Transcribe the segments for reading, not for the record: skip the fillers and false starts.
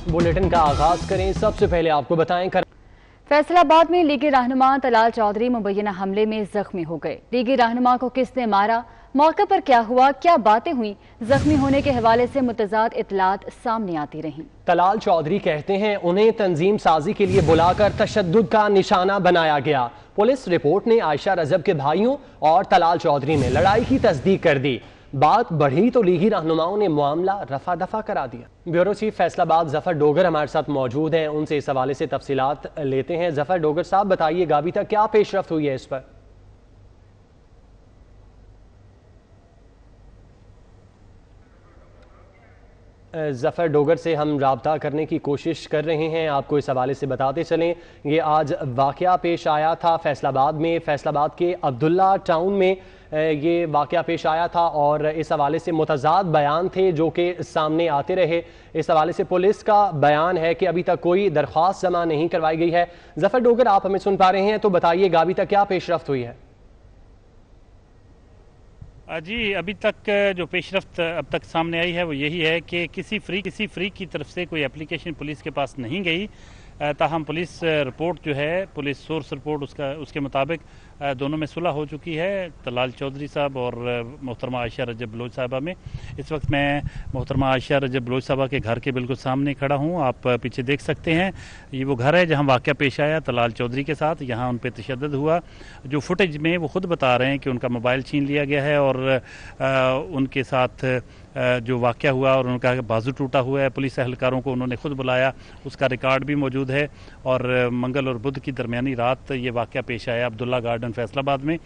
Bulletin का आगाज करें। सबसे पहले आपको बताएं फैसलाबाद में लीगी रहनुमा तलाल चौधरी मुबैना हमले में जख्मी हो गए। लीगी रहनुमा को किसने मारा, मौके पर क्या हुआ, क्या बातें हुई, जख्मी होने के हवाले से मुतज़ाद इत्तलात सामने आती रहीं। तलाल चौधरी कहते हैं उन्हें तंजीम साजी के लिए बुलाकर तशद्दुद का निशाना बनाया गया। पुलिस रिपोर्ट ने आयशा रजब के भाइयों और तलाल चौधरी में लड़ाई की तस्दीक कर दी। बात बढ़ी तो लीगी रहनुमाओं ने मामला रफा दफा करा दिया। ब्यूरो चीफ फैसलाबाद जफर डोगर हमारे साथ मौजूद हैं, उनसे इस हवाले से तफसीलात लेते हैं। जफर डोगर साहब, बताइएगा अभी तक क्या पेशरफ्त हुई है इस पर? जफ़र डोगर से हम राब्ता करने की कोशिश कर रहे हैं। आपको इस हवाले से बताते चलें, ये आज वाक़या पेश आया था फैसलाबाद में। फैसलाबाद के अब्दुल्ला टाउन में ये वाक़या पेश आया था और इस हवाले से मुतज़ाद बयान थे जो कि सामने आते रहे। इस हवाले से पुलिस का बयान है कि अभी तक कोई दरख्वास्त जमा नहीं करवाई गई है। जफ़र डोगर, आप हमें सुन पा रहे हैं तो बताइएगा अभी तक क्या पेशरफ्त हुई है? जी, अभी तक जो पेशरफ्त अब तक सामने आई है वो यही है कि किसी फ्री की तरफ से कोई एप्लीकेशन पुलिस के पास नहीं गई। ताहम पुलिस रिपोर्ट जो है, पुलिस सोर्स रिपोर्ट उसके मुताबिक दोनों में सुलह हो चुकी है, तलाल चौधरी साहब और मोहतरमा आयशा रजब बलोच साहबा में। इस वक्त मैं मोहतरमा आयशा रजब बलोच साहबा के घर के बिल्कुल सामने खड़ा हूँ। आप पीछे देख सकते हैं, ये वो घर है जहाँ वाक़या पेश आया तलाल चौधरी के साथ। यहाँ उन पर तशद्दुद हुआ। जो फुटेज में वो ख़ुद बता रहे हैं कि उनका मोबाइल छीन लिया गया है और उनके साथ जो वाक़या हुआ और उनका बाजू टूटा हुआ है। पुलिस एहलकारों को उन्होंने खुद बुलाया, उसका रिकॉर्ड भी मौजूद है। और मंगल और बुध की दरमियानी रात ये वाक़या पेश आया अब्दुल्ला गार्डन फैसलाबाद में,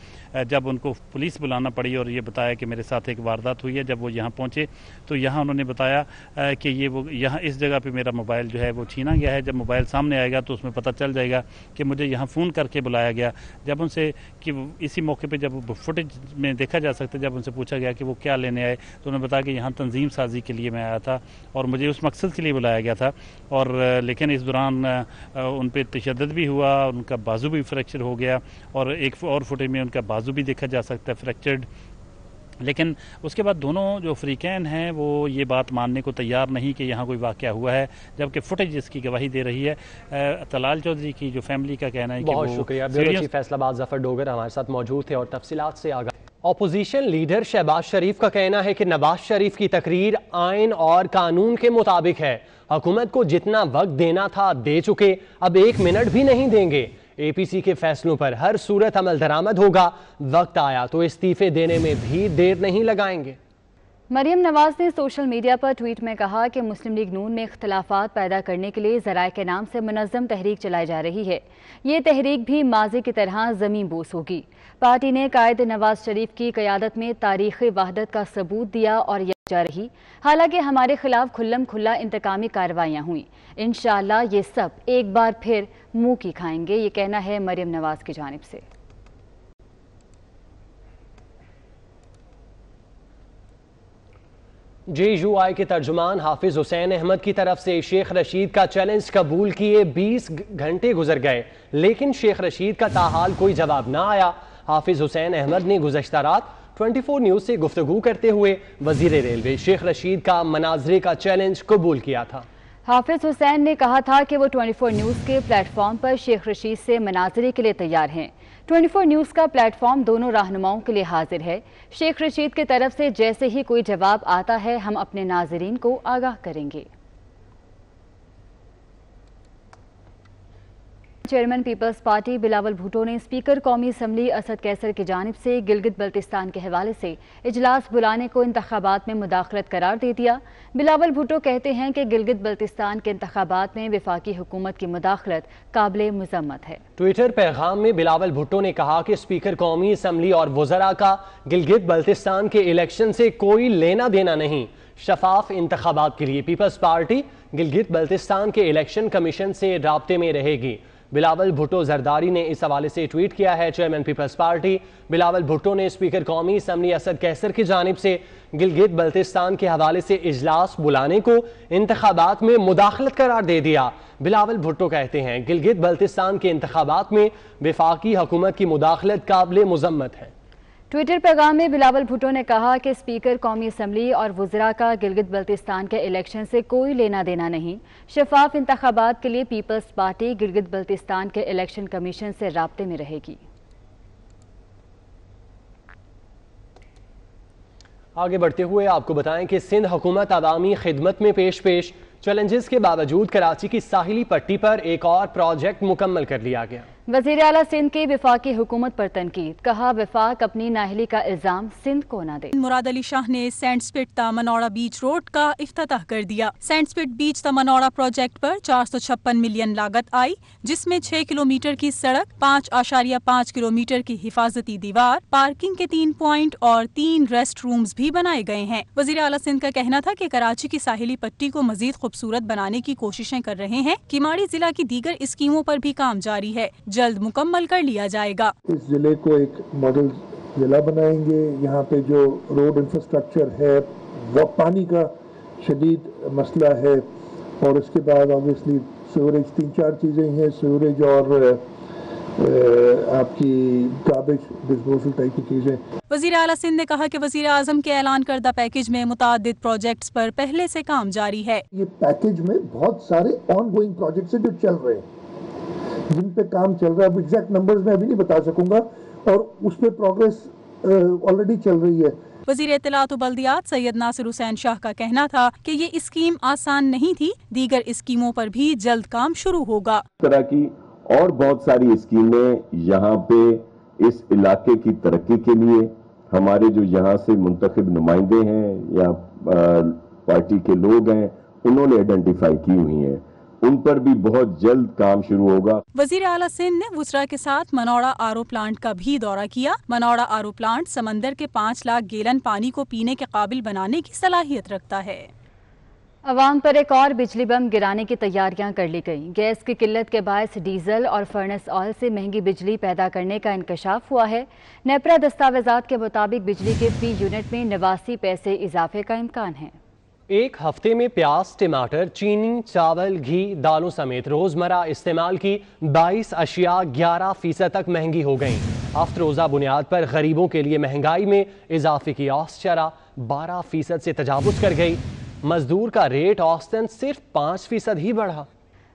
जब उनको पुलिस बुलाना पड़ी और ये बताया कि मेरे साथ एक वारदात हुई है। जब वो यहाँ पहुँचे तो यहाँ उन्होंने बताया कि ये वो यहाँ इस जगह पे मेरा मोबाइल जो है वो छीना गया है। जब मोबाइल सामने आएगा तो उसमें पता चल जाएगा कि मुझे यहाँ फ़ोन करके बुलाया गया। जब उनसे कि इसी मौके पर जब फुटेज में देखा जा सकता है, जब उनसे पूछा गया कि वो क्या लेने आए तो उन्होंने बताया कि यहाँ तंजीम साजी के लिए मैं आया था और मुझे उस मकसद के लिए बुलाया गया था। और लेकिन इस दौरान उन पर तशद्दुद भी हुआ, उनका बाजू भी फ्रैक्चर हो गया और एक और फुटेज में उनका बाजू भी देखा जा सकता है फ्रैक्चर्ड। लेकिन उसके बाद दोनों जो फ्रीकैन हैं वो ये बात मानने को तैयार नहीं कि यहाँ कोई वाक़या हुआ है, जबकि फुटेज इसकी गवाही दे रही है। तलाल चौधरी की जो फैमिली का कहना है कि बहुत शुक्रिया। ब्यूरो चीफ फैसलाबाद जफर डोगर हमारे साथ मौजूद थे और तफसीलात से आगाह। अपोजिशन लीडर शहबाज शरीफ का कहना है कि नवाज शरीफ की तकरीर आइन और कानून के मुताबिक है। हुकूमत को जितना वक्त देना था दे चुके, अब 1 मिनट भी नहीं देंगे। एपीसी के फैसलों पर हर सूरत अमल दरामद होगा। वक्त आया तो इस्तीफे देने में भी देर नहीं लगाएंगे। मरियम नवाज ने सोशल मीडिया पर ट्वीट में कहा कि मुस्लिम लीग नून में इख्तलाफात पैदा करने के लिए ज़राए के नाम से मुनज़्ज़म तहरीक चलाई जा रही है। ये तहरीक भी माजी की तरह ज़मीन बोस होगी। पार्टी ने कायद नवाज शरीफ की क़यादत में तारीख़ी वहदत का सबूत दिया और जा रही। हालांकि हमारे खिलाफ खुल्लम खुल्ला इंतकामी कार्रवाइयाँ हुई। इंशाअल्लाह ये सब एक बार फिर मुंह की खाएंगे, ये कहना है मरियम नवाज की जानिब से। JUI के तर्जुमान हाफिज हुसैन अहमद की तरफ से शेख रशीद का चैलेंज कबूल किए 20 घंटे गुजर गए, लेकिन शेख रशीद का ताहाल कोई जवाब ना आया। हाफिज हुसैन अहमद ने गुज़श्ता रात 24 न्यूज़ से गुफ्तगू करते हुए वज़ीर रेलवे शेख रशीद का मनाजरे का चैलेंज कबूल किया था। हाफिज हुसैन ने कहा था कि वो 24 न्यूज़ के प्लेटफॉर्म पर शेख रशीद से मनाजरे के लिए तैयार हैं। 24 न्यूज़ का प्लेटफॉर्म दोनों रहनुमाओं के लिए हाजिर है। शेख रशीद की तरफ से जैसे ही कोई जवाब आता है हम अपने नाजरीन को आगाह करेंगे। Chairman peoples party Bilawal Bhutto ने स्पीकर कौमी असम्बली असद कैसर की जानिब से गिलगित बल्तिस्तान के हवाले से इजलास बुलाने को इंतखाबात में मुदाखलत करार दे दिया। बिलावल भुट्टो कहते हैं कि गिलगित बल्तिस्तान के इंतखाबात में वफाकी हुकूमत की मुदाखलत काबिल मुज़म्मत है। ट्विटर पैगाम में बिलावल भुट्टो ने कहा कि स्पीकर कौमी असम्बली और वज़रा का गिलगित बल्तिस्तान के इलेक्शन से कोई लेना देना नहीं। शफाफ इंतखाबात के लिए पीपल्स पार्टी गिलगित बल्तिस्तान के इलेक्शन कमीशन से राब्ते में रहेगी। बिलावल भुट्टो जरदारी ने इस हवाले से ट्वीट किया है। Chairman peoples party Bilawal Bhutto ने स्पीकर कौमी असम्बली असद कैसर की जानिब से गिलगित बल्तिस्तान के हवाले से इजलास बुलाने को इंतखाबात में मुदाखलत करार दे दिया। बिलावल भुट्टो कहते हैं गिलगित बल्तिस्तान के इंतखाबात में वफाकी हुकूमत की मुदाखलत काबिल मुज़म्मत है। ٹویٹر پیغام میں بلاول بھٹو نے کہا کہ اسپیکر قومی اسمبلی اور وزراء کا گلگت بلتستان کے الیکشن سے کوئی لینا دینا نہیں. شفاف انتخابات کے لیے پیپلز پارٹی گلگت بلتستان کے الیکشن کمیشن سے رابطے میں رہے گی. آگے بڑھتے ہوئے آپ کو بتائیں کہ سندھ حکومت عوامی خدمت میں پیش چیلنجز کے باوجود کراچی کی ساحلی پٹی پر ایک اور پروجیکٹ مکمل کر لیا گیا. وزیر اعلیٰ سندھ کی وفاقی حکومت پر تنقید. کہا وفاق اپنی نااہلی کا الزام سندھ کو نہ دے. مراد علی شاہ نے سینڈ سپٹ تا منوڑا بیچ روڈ کا افتتاح کر دیا. سینڈ سپٹ بیچ تا منوڑا پروجیکٹ پر 456 ملین لاگت آئی، جس میں 6 کلومیٹر کی سڑک، 5.5 کلومیٹر کی حفاظتی دیوار، پارکنگ کے 3 پوائنٹ اور 3 ریسٹ رومز بھی بنائے گئے ہیں. وزیر اعلیٰ سندھ کا کہنا تھا کہ کراچی کی ساحلی پٹی کو مزید خوبصورت بنانے کی کوششیں کر رہے ہیں. کیماڑی ضلع کی دیگر اسکیموں پر بھی کام جاری ہے، جلد مکمل کر لیا جائے گا. اس ضلع کو ایک ماڈل ضلع بنائیں گے. یہاں پہ جو روڈ انفراسٹرکچر ہے، وہ پانی کا شدید مسئلہ ہے، اور اس کے بعد آبویسلی سیوریج، 3-4 چیزیں ہیں، سیوریج اور آپ کی گاربیج ڈسپوزل ٹائپ کی چیزیں. وزیر اعلیٰ سندھ نے کہا کہ وزیر اعظم کے اعلان کردہ پیکج میں متعدد پروجیکٹس پر پہلے سے کام جاری ہے. یہ پیکج میں بہت سارے آن گوئنگ پروجیکٹس ہیں جو چل رہے ہیں، جن پہ کام چل رہا ہے. اب ایگزیکٹ نمبرز میں ابھی نہیں بتا سکوں گا، اور اس پہ پروگریس آلریڈی چل رہی ہے. وزیر اطلاعات و بلدیات سید ناصر حسین شاہ کا کہنا تھا کہ یہ اسکیم آسان نہیں تھی، دیگر اسکیموں پر بھی جلد کام شروع ہوگا. اس طرح کی اور بہت ساری اسکیمیں یہاں پہ اس علاقے کی ترقی کے لیے ہمارے جو یہاں سے منتخب نمائندے ہیں یا پارٹی کے لوگ ہیں، انہوں نے آئیڈینٹیفائی کی ہوئی ہیں، ان پر بھی بہت جلد کام شروع ہوگا. وزیر اعلیٰ سندھ نے وزراء کے ساتھ منوڑا آر او پلانٹ کا بھی دورہ کیا. منوڑا آر او پلانٹ سمندر کے 5 لاکھ گیلن پانی کو پینے کے قابل بنانے کی صلاحیت رکھتا ہے. عوام پر ایک اور بجلی بم گرانے کی تیاریاں کر لی گئیں. گیس کی قلت کے باعث ڈیزل اور فرنس آئل سے مہنگی بجلی پیدا کرنے کا انکشاف ہوا ہے. نیپرا دستاویزات کے مطابق بجلی کے فی یونٹ میں 89 پیسے اضافے کا امکان ہے. ایک ہفتے میں پیاز، ٹماٹر، چینی، چاول، گھی، دالوں سمیت روزمرہ استعمال کی 22 اشیاء 11% تک مہنگی ہو گئیں. ہفت روزہ بنیاد پر غریبوں کے لیے مہنگائی میں اضافے کی اوسط شرح 12% سے تجاوز کر گئی. مزدور کا ریٹ اوسطاً صرف 5% ہی بڑھا.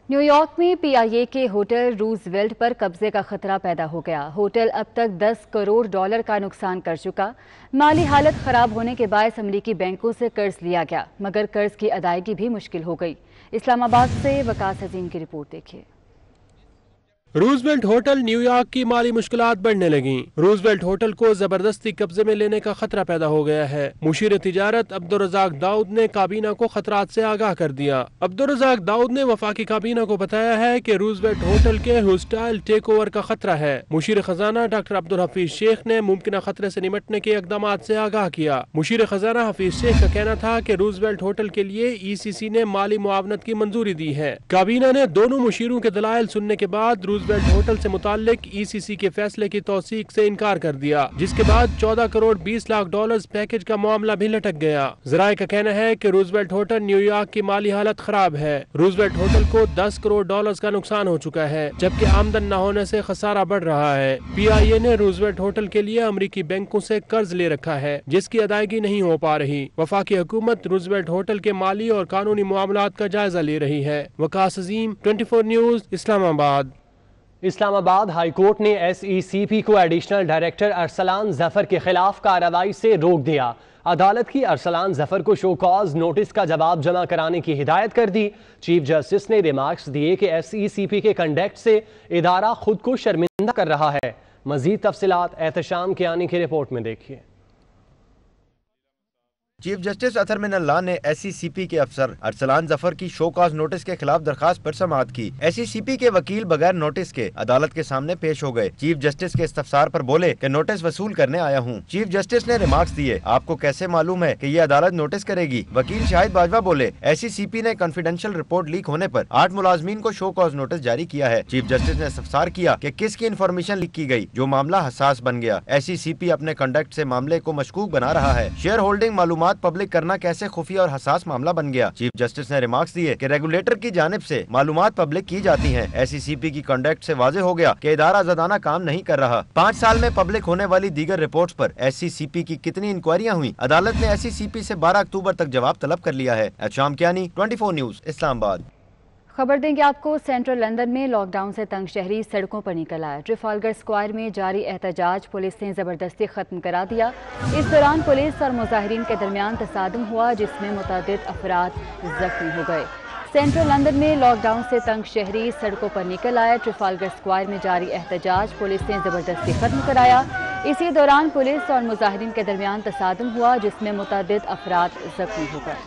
نیو یارک میں پی آئی اے کے ہوٹل روز ویلٹ پر قبضے کا خطرہ پیدا ہو گیا. ہوٹل اب تک $10 کروڑ کا نقصان کر چکا. مالی حالت خراب ہونے کے باعث امریکی بینکوں سے قرض لیا گیا، مگر قرض کی ادائیگی بھی مشکل ہو گئی. اسلام آباد سے وقاص عظیم کی رپورٹ دیکھیے. روزویلٹ ہوٹل نیو یارک کی مالی مشکلات بڑھنے لگیں. روزویلٹ ہوٹل کو زبردستی قبضے میں لینے کا خطرہ پیدا ہو گیا ہے. مشیر تجارت عبدالرزاق داؤد نے کابینہ کو خطرات سے آگاہ کر دیا. عبدالرزاق داؤد نے وفاقی کابینہ کو بتایا ہے کہ روزویلٹ ہوٹل کے ہاسٹائل ٹیک اوور کا خطرہ ہے. مشیر خزانہ ڈاکٹر عبدالحفیظ شیخ نے ممکنہ خطرے سے نمٹنے کے اقدامات سے آگاہ کیا. مشیر خزانہ حفیظ شیخ کا کہنا تھا کہ روزویلٹ ہوٹل کے لیے ای سی سی نے مالی معاونت کی منظوری دی ہے. کابینہ نے دونوں مشیروں کے دلائل سننے کے بعد روزویلٹ ہوٹل سے متعلق ای سی سی کے فیصلے کی توثیق سے انکار کر دیا، جس کے بعد $14 کروڑ 20 لاکھ پیکج کا معاملہ بھی لٹک گیا. ذرائع کا کہنا ہے کہ روزویلٹ ہوٹل نیو یارک کی مالی حالت خراب ہے. روزویلٹ ہوٹل کو $10 کروڑ کا نقصان ہو چکا ہے، جبکہ آمدن نہ ہونے سے خسارہ بڑھ رہا ہے. پی آئی اے نے روزویلٹ ہوٹل کے لیے امریکی بینکوں سے قرض لے رکھا ہے، جس کی ادائیگی نہیں ہو پا رہی. وفاقی حکومت روزویلٹ ہوٹل کے مالی اور قانونی معاملات کا جائزہ لے رہی ہے. وقاص عظیم، 24 نیوز، اسلام آباد. اسلام آباد ہائی کورٹ نے ایس ای سی پی کو ایڈیشنل ڈائریکٹر ارسلان ظفر کے خلاف کارروائی سے روک دیا. عدالت کی ارسلان ظفر کو شو کاز نوٹس کا جواب جمع کرانے کی ہدایت کر دی. چیف جسٹس نے ریمارکس دیے کہ ایس ای سی پی کے کنڈکٹ سے ادارہ خود کو شرمندہ کر رہا ہے. مزید تفصیلات احتشام کیانی کی رپورٹ میں دیکھیے. چیف جسٹس اطہر من اللہ نے ایس سی سی پی کے افسر ارسلان ظفر کی شو کاز نوٹس کے خلاف درخواست پر سماعت کی. ایس سی سی پی کے وکیل بغیر نوٹس کے عدالت کے سامنے پیش ہو گئے. چیف جسٹس کے استفسار پر بولے کہ نوٹس وصول کرنے آیا ہوں. چیف جسٹس نے ریمارکس دیے، آپ کو کیسے معلوم ہے کہ یہ عدالت نوٹس کرے گی؟ وکیل شاہد باجوہ بولے، ایس سی سی پی نے کانفیڈینشیل رپورٹ لیک ہونے پر 8 ملازمین کو شو کاز نوٹس جاری کیا ہے. چیف جسٹس نے استفسار کیا کہ کس کی انفارمیشن لیک کی گئی جو معاملہ حساس بن گیا. ایس سی سی پی اپنے کنڈکٹ سے معاملے کو مشکوک بنا رہا ہے. شیئر ہولڈنگ معلومات मालूमात पब्लिक करना कैसे खुफिया और हसास मामला बन गया। चीफ जस्टिस ने रिमार्क्स दिए कि रेगुलेटर की जानिब से मालूमात पब्लिक की जाती हैं। SECP की कंडक्ट से वाज़ेह हो गया कि इदारा ज़दाना काम नहीं कर रहा। 5 साल में पब्लिक होने वाली दीगर रिपोर्ट्स पर SECP की कितनी इंक्वायरियां हुई, अदालत ने SECP से 12 अक्टूबर तक जवाब तलब कर लिया है। शाम कियानी, 24 न्यूज़, इस्लामाबाद। खबर देंगे आपको, सेंट्रल लंदन में लॉकडाउन से तंग शहरी सड़कों पर निकल आया। ट्रिफालगर स्क्वायर में जारी एहतजाज पुलिस ने जबरदस्ती खत्म करा दिया। इस दौरान पुलिस और मुजाहिरीन के दरमियान तसादुम हुआ, जिसमें मुतअद्दिद अफराद जख्मी हो गए। सेंट्रल लंदन में लॉकडाउन से तंग शहरी सड़कों पर निकल आया। ट्रिफालगर स्क्वायर में जारी एहतजाज पुलिस ने जबरदस्ती खत्म कराया। इसी दौरान पुलिस और मुजाहिरीन के दरमियान तसादुम हुआ, जिसमें मुतअद्दिद अफराद जख्मी हो गए।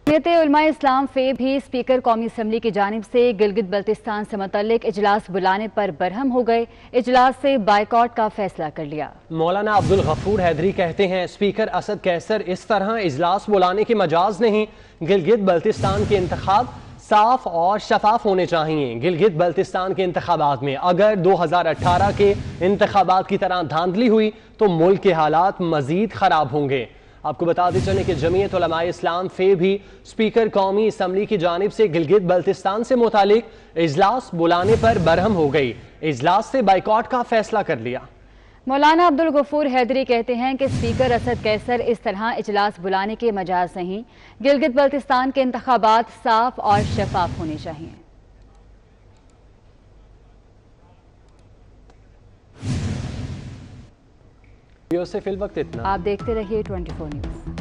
जमीयत-ए-उलमा इस्लाम फे भी स्पीकर कौमी असम्बली की जानिब से गिलगित बल्तिस्तान से मुतल्लिक इजलास बुलाने पर बरहम हो गए। इजलास से बाइकआउट का फैसला कर लिया। मौलाना अब्दुल गफूर हैदरी कहते हैं, स्पीकर असद कैसर इस तरह इजलास बुलाने की मजाज नहीं। गिलगित बल्तिस्तान के इंतखाब साफ और शफाफ होने चाहिए। गिलगित बल्तिस्तान के इंतखाबात में अगर 2018 के इंतखाबात की तरह धांधली हुई तो मुल्क के हालात मजीद खराब होंगे। आपको बताते चलें कि जमीयत उलमा इस्लाम फे भी स्पीकर कौमी असम्बली की जानिब से गिलगित बल्तिस्तान से मुतालिक इजलास बुलाने पर बरहम हो गई। इजलास से बाइकआउट का फैसला कर लिया। मौलाना अब्दुल गफूर हैदरी कहते हैं कि स्पीकर असद कैसर इस तरह इजलास बुलाने के मजाज नहीं। गिलगित बल्तिस्तान के इंतखाबात साफ और शफाफ होने चाहिए। से फिल वक्त इतना। आप देखते रहिए 24 न्यूज़।